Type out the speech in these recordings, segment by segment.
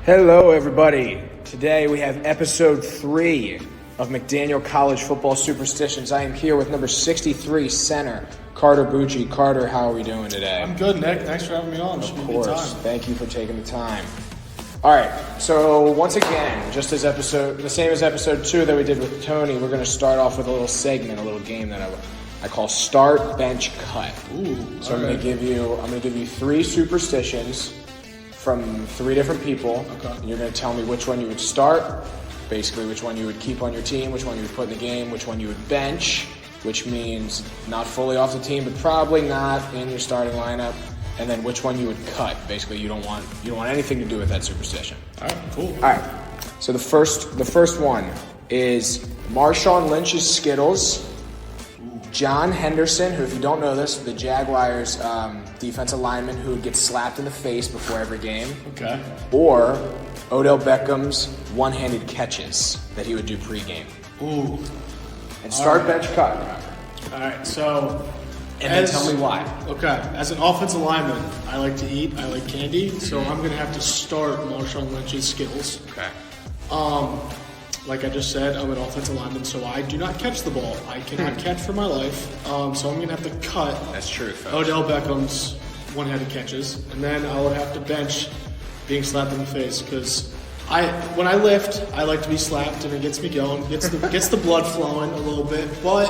Hello, everybody. Today we have episode 3 of McDaniel College Football Superstitions. I am here with number 63 center, Carter Bucci. Carter, how are we doing today? I'm good, Nick. Thanks for having me on. Of course. Thank you for taking the time. All right. So once again, just as the same as episode 2 that we did with Tony, we're going to start off with a little segment, a little game that I call Start, Bench, Cut. Ooh. So I'm going to give you 3 superstitions from 3 different people. Okay. And you're going to tell me which one you would start, basically which one you would keep on your team, which one you would put in the game, which one you would bench, which means not fully off the team, but probably not in your starting lineup, and then which one you would cut. Basically, you don't want anything to do with that superstition. All right, cool. All right. So the first one is Marshawn Lynch's Skittles. John Henderson, who, if you don't know this, the Jaguars defensive lineman who would get slapped in the face before every game. Okay. Or Odell Beckham's one-handed catches that he would do pregame. Ooh. And start, bench, cut. All right, so... And then tell me why. Okay, as an offensive lineman, I like to eat, I like candy, so I'm going to have to start Marshawn Lynch's Skittles. Okay. Like I just said, I'm an offensive lineman, so I do not catch the ball. I cannot catch for my life, so I'm going to have to cut That's true, folks. Odell Beckham's one-handed catches, and then I would have to bench being slapped in the face, because when I lift, I like to be slapped, and it gets me going, gets the blood flowing a little bit, but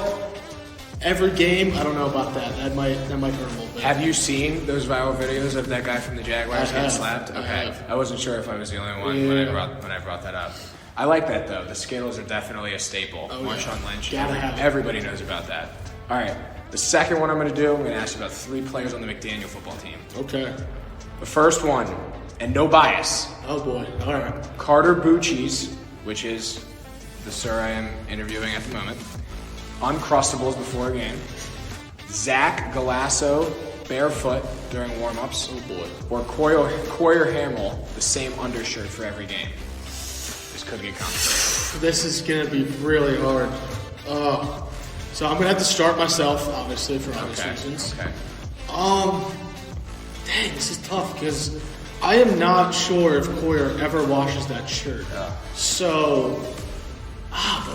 every game, I don't know about that. That might hurt a little bit. Have you seen those viral videos of that guy from the Jaguars getting slapped? Okay. I wasn't sure if I was the only one when I brought that up. I like that, though. The Skittles are definitely a staple. Marshawn Lynch. Gotta have it. Everybody knows about that. All right. The second one I'm going to do, I'm going to ask you about 3 players on the McDaniel football team. Okay. The first one, and no bias. Oh, boy. All right. Carter Bucci's, which is the sir I am interviewing at the moment. Uncrustables before a game. Zach Galasso, barefoot during warm-ups. Oh, boy. Or Coyer Hamill, the same undershirt for every game. This could get complicated. This is going to be really hard. So I'm going to have to start myself, obviously, for obvious reasons. Okay. Dang, this is tough, because I am not sure if Coyer ever washes that shirt. So, I'm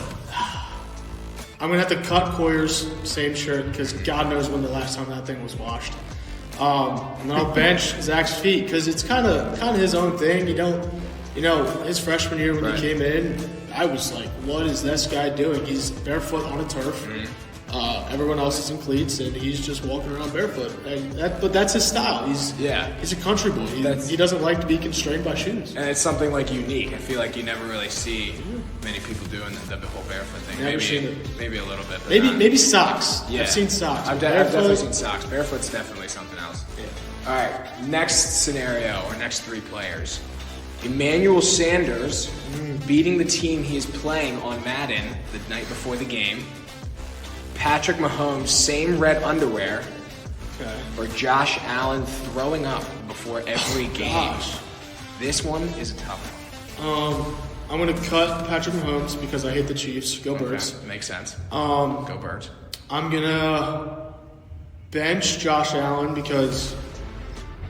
going to have to cut Coyer's same shirt, because God knows when the last time that thing was washed. And then I'll bench Zach's feet, because it's kind of his own thing. His freshman year when he came in, I was like, what is this guy doing? He's barefoot on a turf. Everyone else is in cleats, and he's just walking around barefoot. But that's his style. He's a country boy. He doesn't like to be constrained by shoes. And it's something unique. I feel like you never really see many people doing the whole barefoot thing. Never seen it. Maybe a little bit. But maybe socks. Yeah. I've seen socks. I've definitely seen socks. Barefoot's definitely something else. Yeah. All right, next scenario, or next 3 players. Emmanuel Sanders beating the team he is playing on Madden the night before the game. Patrick Mahomes, same red underwear. Okay. Or Josh Allen throwing up before every game. Gosh. This one is a tough one. I'm going to cut Patrick Mahomes because I hate the Chiefs. Go Birds. Okay, makes sense. Go Birds. I'm going to bench Josh Allen because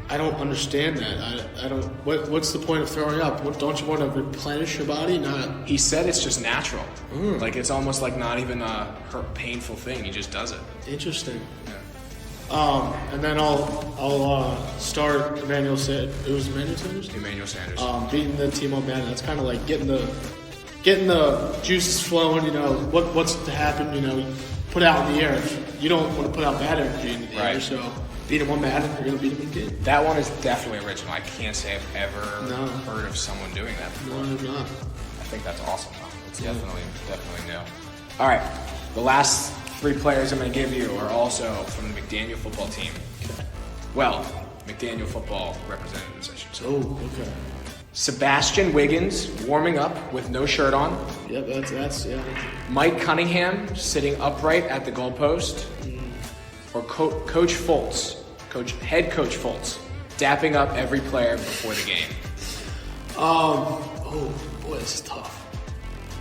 I don't understand that. I don't. What's the point of throwing up? Don't you want to replenish your body? Not. He said it's just natural. Like it's almost like not even a painful thing. He just does it. Interesting. Yeah. And then I'll start Emmanuel Sanders. It was Emmanuel Sanders. Emmanuel Sanders. Beating the team on Madden. That's kind of like getting the juices flowing. What's to happen. Put out in the air. You don't want to put out bad energy into the air. So. Beat him on Madden, you're going to beat him in the game. That one is definitely original. I can't say I've ever heard of someone doing that before. No, I've not. I think that's awesome, though. It's definitely new. All right, the last 3 players I'm going to give you are also from the McDaniel football team. Okay. Well, McDaniel football representatives, I should say. Oh, okay. Sebastian Wiggins warming up with no shirt on. Yep, that's. Mike Cunningham sitting upright at the goalpost. Or Coach Fultz, head Coach Fultz, dapping up every player before the game. Oh boy, this is tough.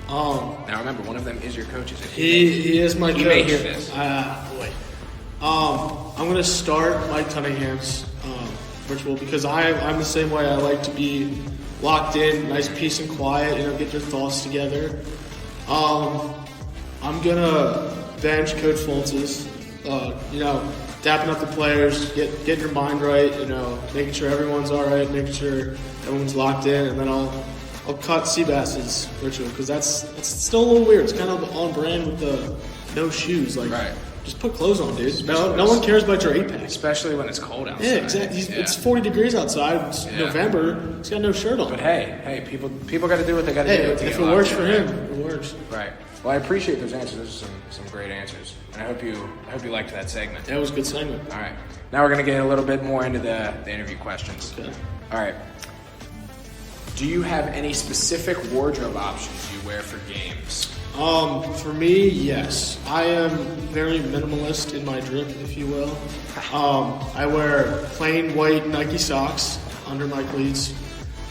Now remember, one of them is your coach. He is my coach. He may hear this. Boy. I'm gonna start Mike Cunningham's ritual because I'm the same way. I like to be locked in, nice peace and quiet, get your thoughts together. I'm gonna bench Coach Fultz's, dapping up the players, getting your mind right, making sure everyone's all right, making sure everyone's locked in, and then I'll cut Seabass's ritual because that's still a little weird. It's kind of on brand with the no shoes, right. Just put clothes on, dude. No one cares about your 8-pack. Especially when it's cold outside. Yeah, exactly. It's 40 degrees outside. It's November. He's got no shirt on. But hey, people got to do what they got to do. If it works for him, it works. Right. Well, I appreciate those answers. Those are some great answers, and I hope you liked that segment. That was a good segment. All right. Now we're gonna get a little bit more into the interview questions. Okay. All right. Do you have any specific wardrobe options you wear for games? For me, yes. I am very minimalist in my drip, if you will. I wear plain white Nike socks under my cleats,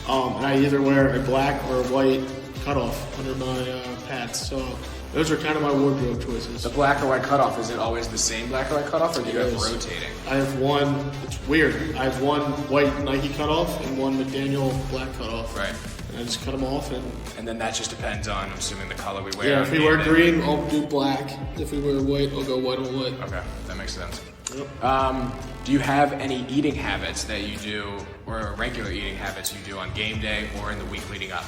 and I either wear a black or a white cutoff under my pads. So those are kind of my wardrobe choices. The black or white cutoff, is it always the same black or white cutoff, or do you have rotating? I have one. It's weird. I have one white Nike cutoff and one McDaniel black cutoff. Right. I just cut them off, and then that just depends on, I'm assuming, the color we wear. Yeah, if we wear green, I'll do black. If we wear white, I'll go white on white. Okay, that makes sense. Yep. Do you have any eating habits that you do, or regular eating habits you do on game day or in the week leading up?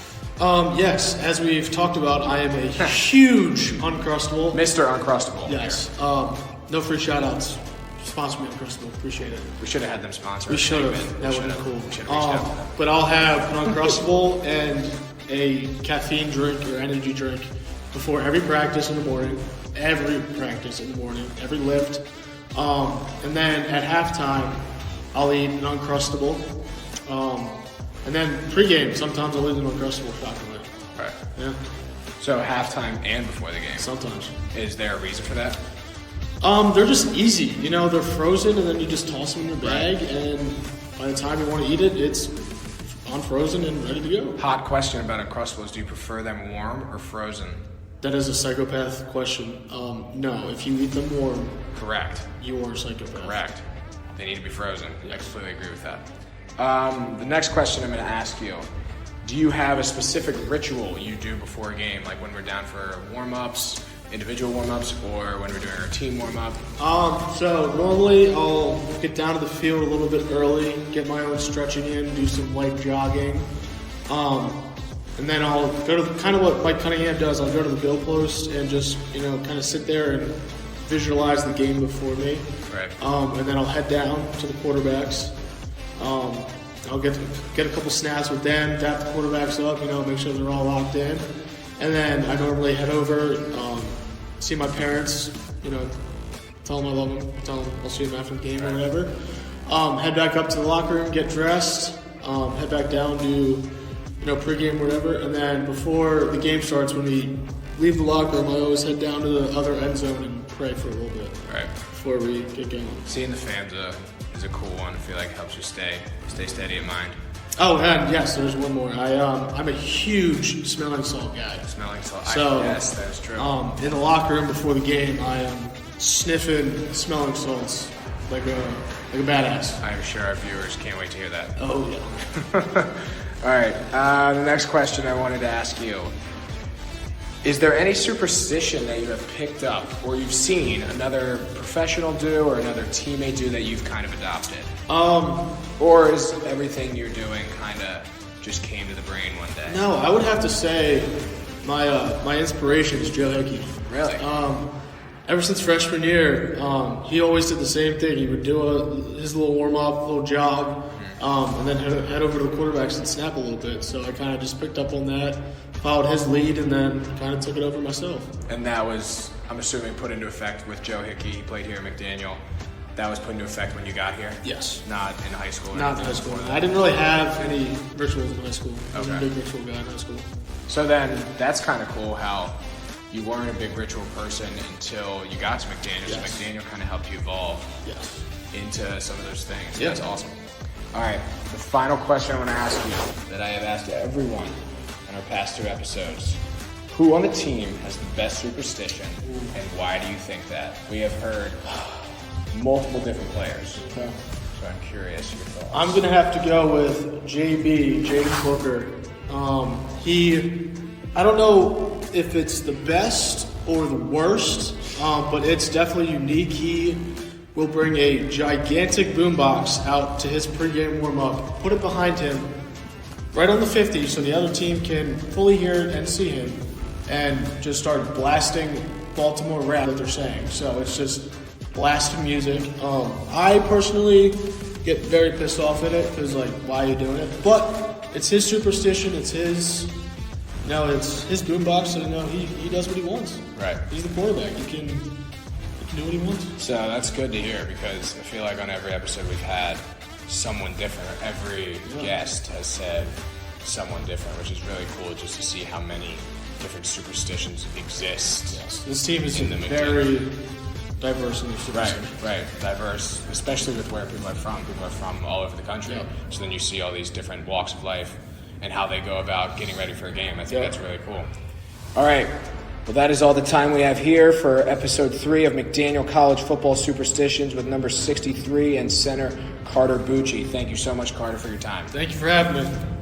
Yes, as we've talked about, I am a huge Uncrustable. Mr. Uncrustable. Yes. No free shout-outs. Sponsor me, Uncrustable. Appreciate it. We should have had them sponsor. We should have. That would have been cool. We should have reached out. But I'll have an Uncrustable and a caffeine drink or energy drink before every practice in the morning. Every practice in the morning. Every lift. And then at halftime, I'll eat an Uncrustable. And then pregame, sometimes I'll eat an Uncrustable chocolate. Right. Yeah. So halftime and before the game. Sometimes. Is there a reason for that? They're just easy. They're frozen, and then you just toss them in your bag, and by the time you want to eat it, it's unfrozen and ready to go. Hot question about Uncrustables. Do you prefer them warm or frozen? That is a psychopath question. No, if you eat them warm, correct. You are a psychopath. Correct. They need to be frozen. Yes. I completely agree with that. The next question I'm going to ask you, do you have a specific ritual you do before a game, like when we're down for warm-ups, individual warm-ups, or when we're doing our team warm-up? So normally I'll get down to the field a little bit early, get my own stretching in, do some light jogging, and then I'll go to kind of what Mike Cunningham does. I'll go to the goal post and just kind of sit there and visualize the game before me. Right. And then I'll head down to the quarterbacks. I'll get a couple snaps with them, dap the quarterbacks up, make sure they're all locked in. And then I normally head over, see my parents, tell them I love them, tell them I'll see them after the game or whatever. Head back up to the locker room, get dressed, head back down, do, pregame, whatever. And then before the game starts, when we leave the locker room, I always head down to the other end zone and pray for a little bit. Right. Before we get going. Seeing the fans is a cool one. I feel like it helps you stay steady in mind. Oh, and yes, there's one more. I'm a huge smelling salt guy. Smelling salt. So, yes, that's true. In the locker room before the game, I am sniffing smelling salts like a badass. I'm sure our viewers can't wait to hear that. Oh yeah. All right. The next question I wanted to ask you: is there any superstition that you have picked up, or you've seen another professional do, or another teammate do that you've kind of adopted? Or is everything you're doing kind of just came to the brain one day? No, I would have to say my inspiration is Joe Hickey. Really? Ever since freshman year, he always did the same thing. He would do his little warm-up, little jog, and then head over to the quarterbacks and snap a little bit. So I kind of just picked up on that, followed his lead, and then kind of took it over myself. And that was, I'm assuming, put into effect with Joe Hickey. He played here at McDaniel. That was put into effect when you got here? Yes. Not in high school? Not in high school. I didn't really have any rituals in high school. I was a Okay. big ritual guy in high school. So then, that's kind of cool how you weren't a big ritual person until you got to McDaniel. Yes. So McDaniel kind of helped you evolve Yes. into some of those things. Yeah. That's awesome. All right, the final question I want to ask you that I have asked everyone in our past 2 episodes. Who on the team has the best superstition, and why do you think that? We have heard multiple different players. Okay. So I'm curious your thoughts. I'm going to have to go with JB, Jaden Booker. I don't know if it's the best or the worst, but it's definitely unique. He will bring a gigantic boombox out to his pregame warm-up, put it behind him, right on the 50, so the other team can fully hear it and see him, and just start blasting Baltimore rap that they're saying. So it's just blasting music. I personally get very pissed off at it because, like, why are you doing it? But it's his superstition. It's his, it's his boombox. So he does what he wants. Right. He's the quarterback. He can do what he wants. So that's good to hear because I feel like on every episode we've had someone different. Every guest has said someone different, which is really cool just to see how many different superstitions exist. Yes. This team is in the very diverse in their superstition. Right. Diverse, especially with where people are from. People are from all over the country. Yep. So then you see all these different walks of life and how they go about getting ready for a game. I think that's really cool. All right. Well, that is all the time we have here for episode 3 of McDaniel College Football Superstitions with number 63 and center Carter Bucci. Thank you so much, Carter, for your time. Thank you for having me.